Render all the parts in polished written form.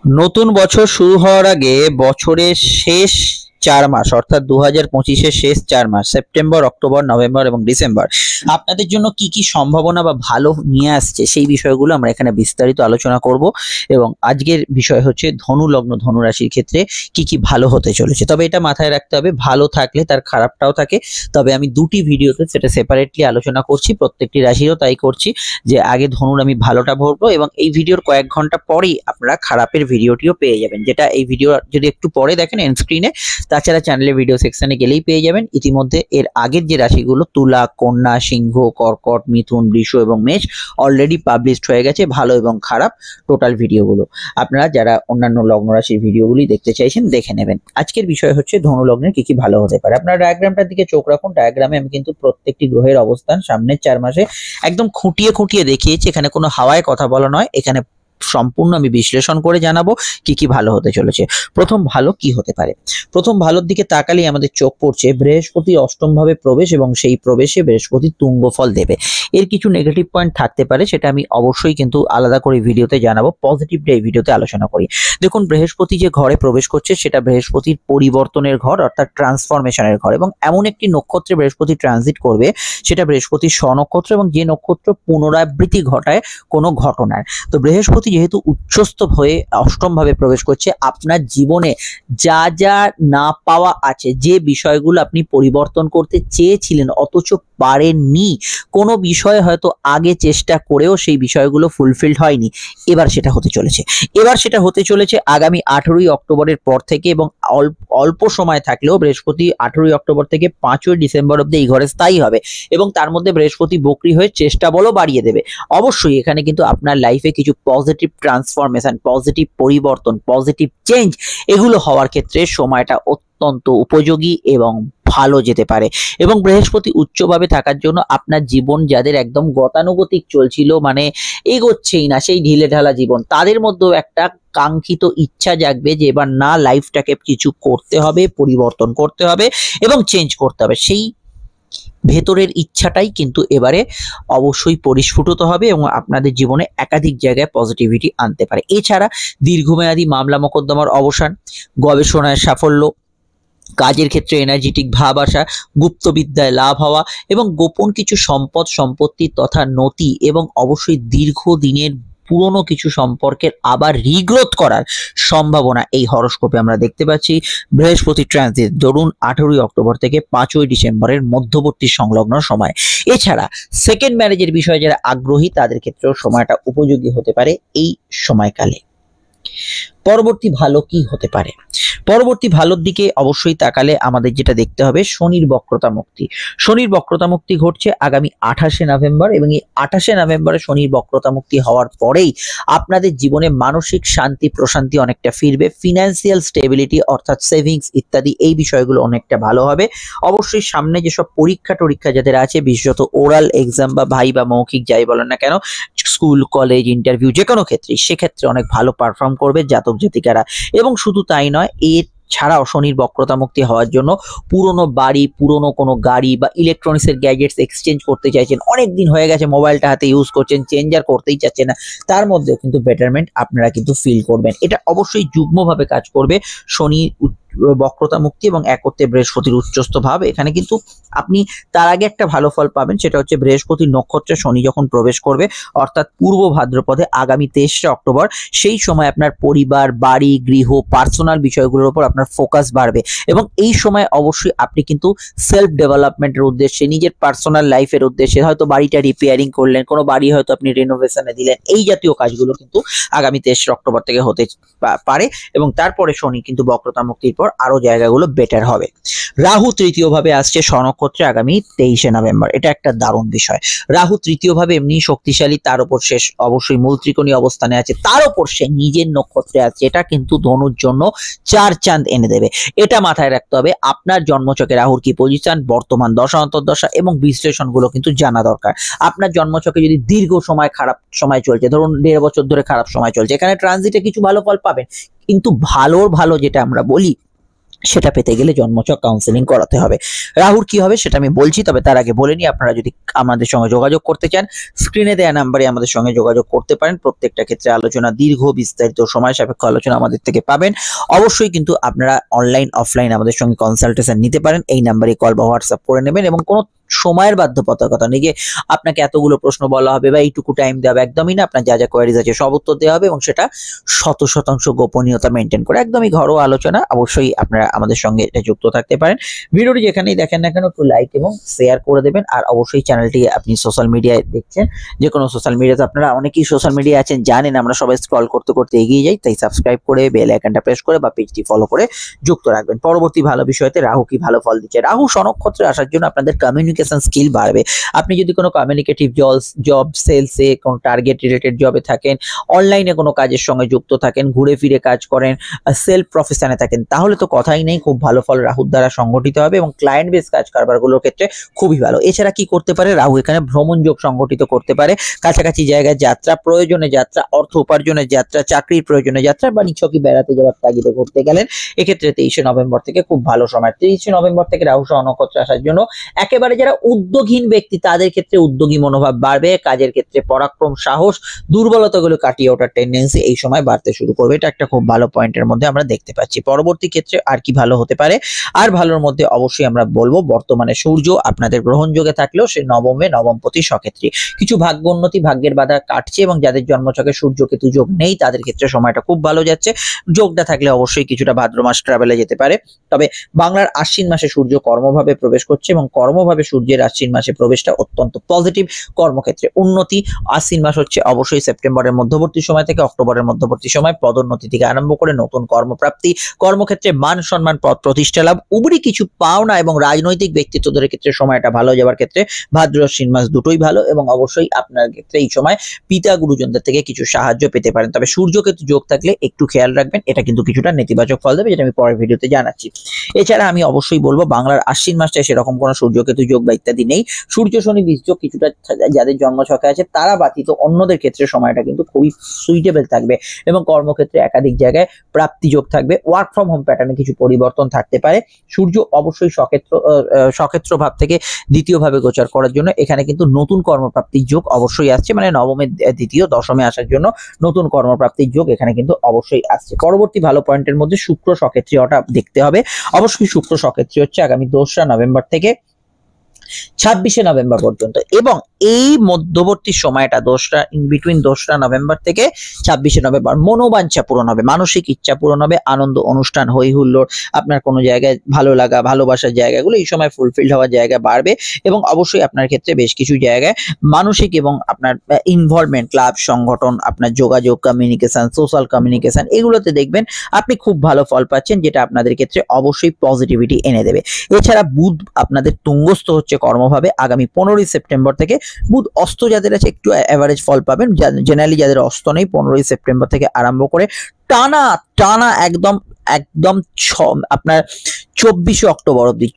নতুন বছর শুরু হওয়ার আগে বছরের শেষ ৪ মাস অর্থাৎ ২০২৫-এর শেষ ৪ মাস সেপ্টেম্বর, অক্টোবর, নভেম্বর এবং ডিসেম্বর আপনাদের জন্য কি কি সম্ভাবনা বা ভালো নিয়ে আসছে সেই বিষয়গুলো আমরা এখানে বিস্তারিত আলোচনা করব। এবং আজকের বিষয় হচ্ছে ধনু লগ্ন, ধনু রাশির ক্ষেত্রে কি কি ভালো হতে চলেছে। তবে এটা মাথায় রাখতে হবে, ভালো থাকলে তার খারাপটাও থাকে। তবে আমি দুটি ভিডিওতে সেটা সেপারেটলি আলোচনা করছি, প্রত্যেকটি রাশিরও তাই করছি যে আগে ধনুর আমি ভালোটা ভরবো এবং এই ভিডিওর কয়েক ঘন্টা পরেই আপনারা খারাপের ভিডিওটিও পেয়ে যাবেন, যেটা এই ভিডিও যদি একটু পরে দেখেন এন্ড স্ক্রিনে, তাছাড়া চ্যানেলের ভিডিও সেকশনে গেলেই পেয়ে যাবেন। ইতিমধ্যে এর আগের যে রাশিগুলো তুলা, কন্যা, সিংহ, কর্কট, মিথুন, বৃষ এবং মেষ অলরেডি পাবলিশড হয়ে গেছে ভালো এবং খারাপ টোটাল ভিডিওগুলো। আপনারা যারা অন্যান্য লগ্ন রাশির ভিডিওগুলি দেখতে চাইছেন দেখে নেবেন। আজকের বিষয় হচ্ছে ধনু লগ্নের কি কি ভালো হতে পারে। আপনারা ডায়াগ্রামটার দিকে চোখ রাখুন। ডায়াগ্রামে আমি কিন্তু প্রত্যেকটি গ্রহের অবস্থান সামনের ৪ মাসে একদম খুঁটিয়ে খুঁটিয়ে দেখিয়েছি। এখানে কোনো হাওয়ায় কথা বলা নয়, এখানে সম্পূর্ণ আমি বিশ্লেষণ করে জানাবো কি কি ভালো হতে চলেছে। প্রথম ভালো কি হতে পারে, প্রথম ভালোর দিকে তাকালেই আমাদের চোখ পড়ছে বৃহস্পতি অষ্টম ভাবে প্রবেশ এবং সেই প্রবেশে বৃহস্পতি তুঙ্গ ফল দেবে। এর কিছু নেগেটিভ পয়েন্ট থাকতে পারে, সেটা আমি অবশ্যই কিন্তু আলাদা করে ভিডিওতে জানাবো। পজিটিভটা এই ভিডিওতে আলোচনা করি। দেখুন, বৃহস্পতি যে ঘরে প্রবেশ করছে সেটা বৃহস্পতির পরিবর্তনের ঘর অর্থাৎ ট্রান্সফরমেশনের ঘর, এবং এমন একটি নক্ষত্রে বৃহস্পতি ট্রানজিট করবে সেটা বৃহস্পতির স্বনক্ষত্র এবং যে নক্ষত্র পুনরাবৃত্তি ঘটায় কোনো ঘটনার। তো বৃহস্পতি যেহেতু উচ্চস্থ হয়ে অষ্টম ভাবে প্রবেশ করছে, আপনার জীবনে যা যা না পাওয়া আছে, যে বিষয়গুলো আপনি পরিবর্তন করতে চেয়েছিলেন অথচ পারেননি, কোনো বিষয় হয়তো আগে চেষ্টা করেও সেই বিষয়গুলো ফুলফিলড হয়নি, এবার সেটা হতে চলেছে। এবার সেটা হতে চলেছে আগামী 18ই অক্টোবরের পর থেকে, এবং অল্প সময় থাকলেও বৃহস্পতি 18ই অক্টোবর থেকে 5ই ডিসেম্বর অব্দি এই ঘরে স্থায়ী হবে এবং তার মধ্যে বৃহস্পতি বকরি হয়ে চেষ্টা বলও বাড়িয়ে দেবে। অবশ্যই এখানে কিন্তু আপনার লাইফে কিছু পজিটিভ ট্রান্সফরমেশন, পজিটিভ পরিবর্তন, পজিটিভ চেঞ্জ এগুলো হওয়ার ক্ষেত্রে সময়টা অত্যন্ত উপযোগী এবং ভালো যেতে পারে। এবং বৃহস্পতি উচ্চভাবে থাকার জন্য আপনার জীবন যাদের একদম গতানুগতিক চলছিল, মানে এগোচ্ছেই না, সেই ঢিলে ঢালা জীবন, তাদের মধ্যেও একটা কাঙ্ক্ষিত ইচ্ছা জাগবে যে এবার না, লাইফটাকে কিছু করতে হবে, পরিবর্তন করতে হবে এবং চেঞ্জ করতে হবে। সেই ভেতরের ইচ্ছাটাই কিন্তু এবারে অবশ্যই পরিস্ফুটিত হবে এবং আপনাদের জীবনে একাধিক জায়গায় পজিটিভিটি আনতে পারে। এছাড়া দীর্ঘমেয়াদী মামলা মোকদ্দমার অবসান, গবেষণায় সাফল্য, কাজের ক্ষেত্রে এনার্জেটিক ভাব আসা, গুপ্তবিদ্যায় লাভ হওয়া এবং গোপন কিছু সম্পদ, সম্পত্তি তথা নথি এবং অবশ্যই দীর্ঘদিনের পুরনো কিছু সম্পর্কের আবার রিগ্রোথ করার সম্ভাবনা এই হরোস্কোপে আমরা দেখতে পাচ্ছি। বৃহস্পতি ট্রানজিট ধরুন 18ই অক্টোবর থেকে 5ই ডিসেম্বরের মধ্যবর্তী সংলগ্ন সময়। এছাড়া সেকেন্ড ম্যারেজের বিষয়ে যারা আগ্রহী তাদের ক্ষেত্রেও সময়টা উপযোগী হতে পারে এই সময়কালে। পরবর্তী ভালো কি হতে পারে, পরবর্তী ভালোর দিকে অবশ্যই তাকালে আমাদের যেটা দেখতে হবে শনির বক্রতা মুক্তি। শনির বক্রতা মুক্তি ঘটছে আগামী 28শে নভেম্বর এবং এই 28শে নভেম্বরে শনির বক্রতা মুক্তি হওয়ার পরেই আপনাদের জীবনে মানসিক শান্তি প্রশান্তি অনেকটা ফিরবে। ফিনান্সিয়াল স্টেবিলিটি অর্থাৎ সেভিংস ইত্যাদি এই বিষয়গুলো অনেকটা ভালো হবে। অবশ্যই সামনে যেসব পরীক্ষা টরীক্ষা যাদের আছে, বিশেষত ওরাল এক্সাম বা ভাই বা মৌখিক যাই বলেন না কেন, স্কুল কলেজ ইন্টারভিউ যে কোনো ক্ষেত্রে, সেক্ষেত্রে অনেক ভালো পারফর্ম করবে জাতক জাতিকারা। এবং শুধু তাই নয়, এর ছাড়াও শনির বক্রতা মুক্তি হওয়ার জন্য পুরনো বাড়ি, পুরনো কোনো গাড়ি বা ইলেকট্রনিক্সের গ্যাজেটস এক্সচেঞ্জ করতে চাইছেন, অনেক দিন হয়ে গেছে মোবাইলটা হাতে ইউজ করছেন, চেঞ্জ আর করতেই চাচ্ছেন না, তার মধ্যেও কিন্তু বেটারমেন্ট আপনারা কিন্তু ফিল করবেন। এটা অবশ্যই যুগ্মভাবে কাজ করবে শনি বক্রতা মুক্তি এবং একত্রে বৃহস্পতির উচ্চস্থ ভাব। এখানে কিন্তু আপনি তার আগে একটা ভালো ফল পাবেন, সেটা হচ্ছে বৃহস্পতির নক্ষত্রে শনি যখন প্রবেশ করবে অর্থাৎ পূর্ব ভাদ্রপদে আগামী 23শে অক্টোবর, সেই সময় আপনার পরিবার, বাড়ি, গৃহ, পার্সোনাল বিষয়গুলোর উপর আপনার ফোকাস বাড়বে এবং এই সময় অবশ্যই আপনি কিন্তু সেলফ ডেভেলপমেন্টের উদ্দেশ্যে, নিজের পার্সোনাল লাইফের উদ্দেশ্যে, হয়তো বাড়িটা রিপেয়ারিং করলেন, কোনো বাড়ি হয়তো আপনি রেনোভেশনে দিলেন, এই জাতীয় কাজগুলো কিন্তু আগামী 23শে অক্টোবর থেকে হতে পারে এবং তারপরে শনি কিন্তু বক্রতা মুক্তির পর আরো জায়গাগুলো বেটার হবে। রাহু তৃতীয় ভাবে আসছে স্বনক্ষত্রে আগামী 23শে নভেম্বর। এটা একটা দারুণ বিষয়। রাহু তৃতীয় ভাবে এমনি শক্তিশালী, তার উপর শেষ অবশ্যই মূল ত্রিকোণী অবস্থানে আছে, তার উপর সে নিজের নক্ষত্রে আছে, এটা কিন্তু ধনুর জন্য 4 চাঁদ এনে দেবে। এটা মাথায় রাখতে হবে। আপনার জন্মছকে রাহুর কি পজিশন, বর্তমান দশা অন্তর্দশা এবং বিশ্লেষণগুলো কিন্তু জানা দরকার। আপনার জন্মছকে যদি দীর্ঘ সময় খারাপ সময় চলছে, ধরুন 1.5 বছর ধরে খারাপ সময় চলছে, এখানে ট্রানজিটে কিছু ভালো ফল পাবেন, কিন্তু ভালোর ভালো যেটা আমরা বলি সেটা পেতে গেলে জন্মছক কাউন্সেলিং করাতে হবে। রাহুর কি হবে সেটা আমি বলছি, তবে তার আগে বলে নিই, আপনারা যদি আমাদের সঙ্গে যোগাযোগ করতে চান স্ক্রিনে দেওয়া নাম্বারে আমাদের সঙ্গে যোগাযোগ করতে পারেন। প্রত্যেকটা ক্ষেত্রে আলোচনা দীর্ঘ বিস্তারিত সময় সাপেক্ষ আলোচনা আমাদের থেকে পাবেন। অবশ্যই কিন্তু আপনারা অনলাইন অফলাইন আমাদের সঙ্গে কনসালটেশন নিতে পারেন। এই নাম্বারে কল বা হোয়াটসঅ্যাপ করে নেবেন এবং কোনো সময়ের বাধ্যবাধকতা নেই যে আপনাকে এতগুলো প্রশ্ন বলা হবে বা এইটুকু টাইম দেওয়া হবে, একদমই না। আপনার যা যা কোয়ারিজ আছে সব উত্তর দেওয়া হবে এবং সেটা 100% গোপনীয়তা মেনটেন করে, একদমই ঘরোয়া আলোচনা। অবশ্যই আপনারা আমাদের সঙ্গে এটা যুক্ত থাকতে পারেন। ভিডিওটি যেখানেই দেখেন না কেন একটু লাইক এবং শেয়ার করে দেবেন। আর অবশ্যই চ্যানেলটি আপনি সোশ্যাল মিডিয়ায় দেখছেন, যে কোনো সোশ্যাল মিডিয়াতে, আপনারা অনেকেই সোশ্যাল মিডিয়া আছেন জানেন, আমরা সবাই স্ক্রল করতে করতে এগিয়ে যাই, তাই সাবস্ক্রাইব করে বেল আইকনটা প্রেস করে বা পেজটি ফলো করে যুক্ত রাখবেন। পরবর্তী ভালো বিষয়তে রাহু কি ভালো ফল দিচ্ছে। রাহু নক্ষত্রে আসার জন্য আপনাদের কমিউনিকেশন স্কিল বাড়বে। আপনি যদি কোনো কমিউনিকেটিভ জব, সেলসে, কোনো টার্গেট রিলেটেড জবে থাকেন, অনলাইনে কোনো কাজের সঙ্গে যুক্ত থাকেন, ঘুরে ফিরে কাজ করেন, সেলফ প্রফেশনে থাকেন, তাহলে তো কথাই নেই, খুব ভালো ফল রাহুর দ্বারা সংগঠিত হবে এবং ক্লায়েন্ট বেস কাজ কারবারগুলোর ক্ষেত্রে খুবই ভালো। এছাড়া কি করতে পারে রাহু, এখানে ভ্রমণ যোগ সংগঠিত করতে পারে, কাছাকাছি জায়গায় যাত্রা, প্রয়োজনে যাত্রা, অর্থ উপার্জনের যাত্রা, চাকরির প্রয়োজনে যাত্রা, বা নিছকই বেড়াতে যাওয়ার তাগিদে ঘুরতে গেলেন, এক্ষেত্রে 23শে নভেম্বর থেকে খুব ভালো সময়। 23শে নভেম্বর থেকে রাহু নক্ষত্রে আসার জন্য একেবারে যারা উদ্যোগহীন ব্যক্তি তাদের ক্ষেত্রে উদ্যোগী মনোভাব বাড়বে, কাজের ক্ষেত্রে পরাক্রম, সাহস, দুর্বলতাগুলো কাটিয়ে ওঠার টেন্ডেন্সি এই সময় বাড়তে শুরু করবে। এটা একটা খুব ভালো পয়েন্টের মধ্যে আমরা দেখতে পাচ্ছি। পরবর্তী ক্ষেত্রে আর কি ভালো হতে পারে, আর ভালোর মধ্যে অবশ্যই আমরা বলবো বর্তমানে সূর্য আপনাদের গ্রহণযোগে থাকলেও সে নবমপতি সক্ষেত্রী, কিছু ভাগ্য উন্নতি, ভাগ্যের বাধা কাটছে এবং যাদের জন্মছকে সূর্য কেতু যোগ নেই তাদের ক্ষেত্রে সময়টা খুব ভালো যাচ্ছে। যোগটা থাকলে অবশ্যই কিছুটা ভাদ্র মাস ট্রাভেলে যেতে পারে। তবে বাংলার আশ্বিন মাসে সূর্য কর্মভাবে প্রবেশ করছে এবং কর্মভাবে সূর্যের আশ্বিন মাসে প্রবেশটা অত্যন্ত পজিটিভ, কর্মক্ষেত্রে উন্নতি। আশ্বিন মাস হচ্ছে অবশ্যই সেপ্টেম্বরের মধ্যবর্তী সময় থেকে অক্টোবরের মধ্যবর্তী সময়, পদোন্নতি থেকে আরম্ভ করে নতুন কর্মপ্রাপ্তি, কর্মক্ষেত্রে মান সম্মান, পদ প্রতিষ্ঠা লাভ, উপরি কিছু পাওনা এবং রাজনৈতিক ব্যক্তিত্বদের ক্ষেত্রে সময়টা ভালো যাওয়ার ক্ষেত্রে ভাদ্র আশ্বিন মাস দুটোই ভালো এবং অবশ্যই আপনার ক্ষেত্রে এই সময় পিতা গুরুজনদের থেকে কিছু সাহায্য পেতে পারেন। তবে সূর্যকেতু যোগ থাকলে একটু খেয়াল রাখবেন, এটা কিন্তু কিছুটা নেতিবাচক ফল দেবে, যেটা আমি পরের ভিডিওতে জানাচ্ছি। এছাড়া আমি অবশ্যই বলবো বাংলার আশ্বিন মাসটায় সেরকম কোনো সূর্যকেতু যোগ বা ইত্যাদি নেই। সূর্য শনি বীজ যোগ কিছুটা যাদের জন্মছকে আছে তারা ব্যতীত অন্যদের ক্ষেত্রে সময়টা কিন্তু খুবই সুইটেবল থাকবে এবং কর্মক্ষেত্রে একাধিক জায়গায় প্রাপ্তি যোগ থাকবে। ওয়ার্ক ফ্রম হোম প্যাটার্নে কিছু পরিবর্তন থাকতে পারে। সূর্য অবশ্যই সক্ষেত্র ভাব থেকে দ্বিতীয় ভাবে গোচর করার জন্য এখানে কিন্তু নতুন কর্মপ্রাপ্তির যোগ অবশ্যই আসছে, মানে নবমের দ্বিতীয় দশমে আসার জন্য নতুন কর্মপ্রাপ্তির যোগ এখানে কিন্তু অবশ্যই আসছে। পরবর্তী ভালো পয়েন্টের মধ্যে শুক্র সক্ষেত্রীয়টা দেখতে হবে। অবশ্যই শুক্র সক্ষেত্রী হচ্ছে আগামী 2রা নভেম্বর থেকে 26শে নভেম্বর পর্যন্ত এবং এই মধ্যবর্তী সময়টা ইন বিটুইন 2রা নভেম্বর থেকে 26শে নভেম্বর মনোবাঞ্ছা পূরণ হবে, মানসিক ইচ্ছা পূরণ হবে, আনন্দ অনুষ্ঠান, হই হুল্লোড়, আপনার কোনো জায়গায় ভালো লাগা, ভালোবাসার জায়গাগুলো এই সময় ফুলফিল হওয়ার জায়গা বাড়বে এবং অবশ্যই আপনার ক্ষেত্রে বেশ কিছু জায়গায় মানসিক এবং আপনার ইনভলভমেন্ট, ক্লাব, সংগঠন, আপনার যোগাযোগ, কমিউনিকেশন, সোশ্যাল কমিউনিকেশন, এগুলোতে দেখবেন আপনি খুব ভালো ফল পাচ্ছেন, যেটা আপনাদের ক্ষেত্রে অবশ্যই পজিটিভিটি এনে দেবে। এছাড়া বুধ আপনাদের তুঙ্গস্থ হচ্ছে কর্মভাবে আগামী 15ই সেপ্টেম্বর থেকে। বুধ অস্ত যাদের আছে একটু অ্যাভারেজ ফল পাবেন, জেনারেলি যাদের অস্ত নেই 15ই সেপ্টেম্বর থেকে আরম্ভ করে টানা টানা একদম আপনার 24শে অক্টোবর অব্দি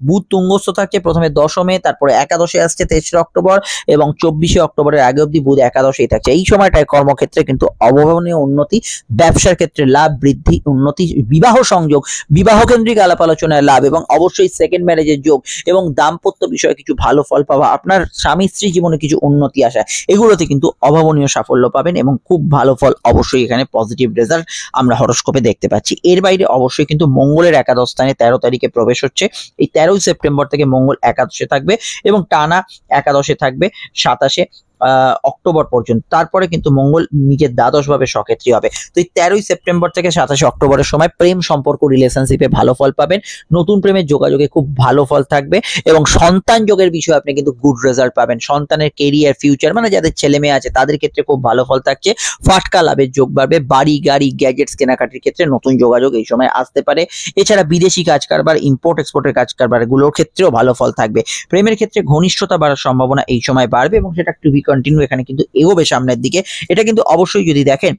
বুধ তুঙ্গস্থ থাকছে। প্রথমে দশমে, তারপরে একাদশে আসছে 23শে অক্টোবর এবং 24শে অক্টোবরের আগে অব্দি বুধ একাদশেই থাকছে। এই সময়টায় কর্মক্ষেত্রে কিন্তু অভাবনীয় উন্নতি, ব্যবসার ক্ষেত্রে লাভ, বৃদ্ধি, উন্নতি, বিবাহ সংযোগ, বিবাহ কেন্দ্রিক আলাপ আলোচনায় লাভ এবং অবশ্যই সেকেন্ড ম্যারেজের যোগ এবং দাম্পত্য বিষয়ে কিছু ভালো ফল পাওয়া, আপনার স্বামী স্ত্রী জীবনে কিছু উন্নতি আসা, এগুলোতে কিন্তু অভাবনীয় সাফল্য পাবেন এবং খুব ভালো ফল অবশ্যই এখানে পজিটিভ রেজাল্ট আমরা হরোস্কোপে দেখতে পাচ্ছি। এর বাইরে অবশ্যই কিন্তু মঙ্গলের একাদশ স্থানে 13 তারিখে প্রবেশ হচ্ছে। এই 13ই সেপ্টেম্বর থেকে মঙ্গল একাদশে থাকবে এবং টানা একাদশে থাকবে 27শে অক্টোবর পর্যন্ত। তারপরে কিন্তু মঙ্গল নিজের দ্বাদশ ভাবে সক্ষেত্রী হবে। তো এই 13ই সেপ্টেম্বর থেকে 27শে অক্টোবরের সময় প্রেম সম্পর্ক, রিলেশনশিপে ভালো ফল পাবেন, নতুন প্রেমের যোগাযোগে খুব ভালো ফল থাকবে এবং সন্তান যোগের বিষয়ে আপনি কিন্তু গুড রেজাল্ট পাবেন। সন্তানের কেরিয়ার, ফিউচার, মানে যাদের ছেলে মেয়ে আছে তাদের ক্ষেত্রে খুব ভালো ফল থাকছে। ফাটকা লাভের যোগ বাড়বে, বাড়ি, গাড়ি, গ্যাজেটস কেনাকাটির ক্ষেত্রে নতুন যোগাযোগ এই সময় আসতে পারে। এছাড়া বিদেশি কাজ কারবার, ইম্পোর্ট এক্সপোর্টের কাজ কারবার গুলোর ক্ষেত্রেও ভালো ফল থাকবে। প্রেমের ক্ষেত্রে ঘনিষ্ঠতা বাড়ার সম্ভাবনা এই সময় বাড়বে এবং সেটা টু বি কন্টিনিউ, এখানে কিন্তু এগোবে সামনের দিকে। এটা কিন্তু অবশ্যই যদি দেখেন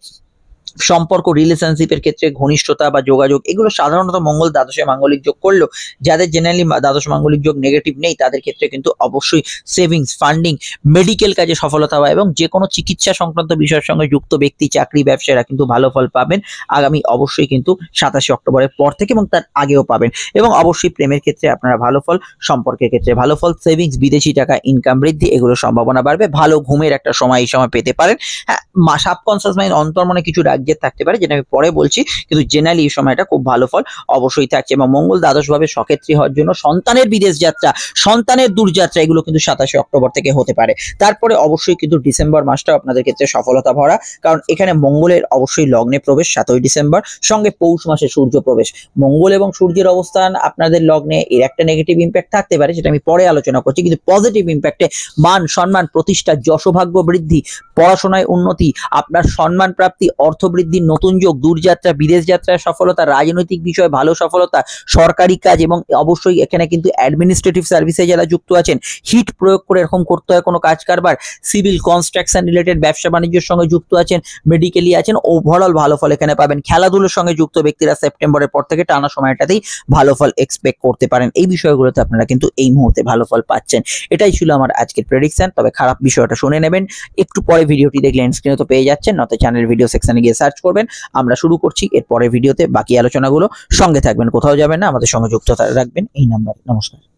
সম্পর্ক রিলেশনশিপের ক্ষেত্রে ঘনিষ্ঠতা বা যোগাযোগ এগুলো সাধারণত মঙ্গল দ্বাদশে মাঙ্গলিক যোগ করলেও যাদের জেনারেলি দ্বাদশ মাঙ্গলিক যোগ নেগেটিভ নেই তাদের ক্ষেত্রে কিন্তু অবশ্যই সেভিংস ফান্ডিং মেডিকেল কাজে সফলতা পাওয়া এবং যে কোনো চিকিৎসা সংক্রান্ত বিষয়ের সঙ্গে যুক্ত ব্যক্তি চাকরি ব্যবসায়ীরা কিন্তু ভালো ফল পাবেন আগামী অবশ্যই কিন্তু 27 অক্টোবরের পর থেকে এবং তার আগেও পাবেন। এবং অবশ্যই প্রেমের ক্ষেত্রে আপনারা ভালো ফল, সম্পর্কের ক্ষেত্রে ভালো ফল, সেভিংস বিদেশি টাকা ইনকাম বৃদ্ধি এগুলো সম্ভাবনা বাড়বে। ভালো ঘুমের একটা সময় এই সময় পেতে পারেন। হ্যাঁ, সাবকনসিয়াস মাইন্ড অন্তর্মনে কিছু রাজ্যের থাকতে পারে যেটা আমি পরে বলছি, কিন্তু জেনারেলি এই সময়টা খুব ভালো ফল অবশ্যই থাকছে। এবং মঙ্গল দ্বাদশভাবে সক্ষেত্রী হওয়ার জন্য সন্তানের বিদেশ যাত্রা, সন্তানের দূরযাত্রা এগুলো কিন্তু 27 অক্টোবর থেকে হতে পারে। তারপরে অবশ্যই কিন্তু ডিসেম্বর মাসটা আপনাদের ক্ষেত্রে সফলতা ভরা, কারণ এখানে মঙ্গলের অবশ্যই লগ্নে প্রবেশ 7ই ডিসেম্বর, সঙ্গে পৌষ মাসে সূর্য প্রবেশ। মঙ্গল এবং সূর্যের অবস্থান আপনাদের লগ্নে এর একটা নেগেটিভ ইম্প্যাক্ট থাকতে পারে, যেটা আমি পরে আলোচনা করছি, কিন্তু পজিটিভ ইম্প্যাক্টে মান সম্মান প্রতিষ্ঠা যশোভাগ্য বৃদ্ধি, পড়াশোনায় উন্নতি, আপনার সম্মান প্রাপ্তি, অর্থ বৃদ্ধির নতুন যোগ, দূরযাত্রা বিদেশ যাত্রায় সফলতা, রাজনৈতিক বিষয়ে ভালো সফলতা, সরকারি কাজ এবং অবশ্যই এখানে কিন্তু অ্যাডমিনিস্ট্রেটিভ সার্ভিসে যারা যুক্ত আছেন হিট প্রয়োগ করে এরকম করতে হয় কোনো কাজ কারবার, সিভিল কনস্ট্রাকশন রিলেটেড ব্যবসা বাণিজ্যের সঙ্গে যুক্ত আছেন, মেডিকেলি আছেন, ওভারঅল ভালো ফল এখানে পাবেন। খেলাধুলোর সঙ্গে যুক্ত ব্যক্তিরা সেপ্টেম্বরের পর থেকে টানা সময়টাতেই ভালো ফল এক্সপেক্ট করতে পারেন। এই বিষয়গুলোতে আপনারা কিন্তু এই মুহূর্তে ভালো ফল পাচ্ছেন। এটাই ছিল আমার আজকের প্রেডিকশন। তবে খারাপ বিষয়টা শুনে নেবেন, একটু পরে ভিডিওটি দেখলে স্ক্রিনে তো পেয়ে যাচ্ছেন, নয়তো চ্যানেল ভিডিও সেকশনে গিয়ে সার্চ করবেন। আমরা শুরু করছি এর পরের ভিডিওতে বাকি আলোচনাগুলো। সঙ্গে থাকবেন, কোথাও যাবেন না, আমাদের সঙ্গে যুক্ত রাখবেন এই নাম্বারে। নমস্কার।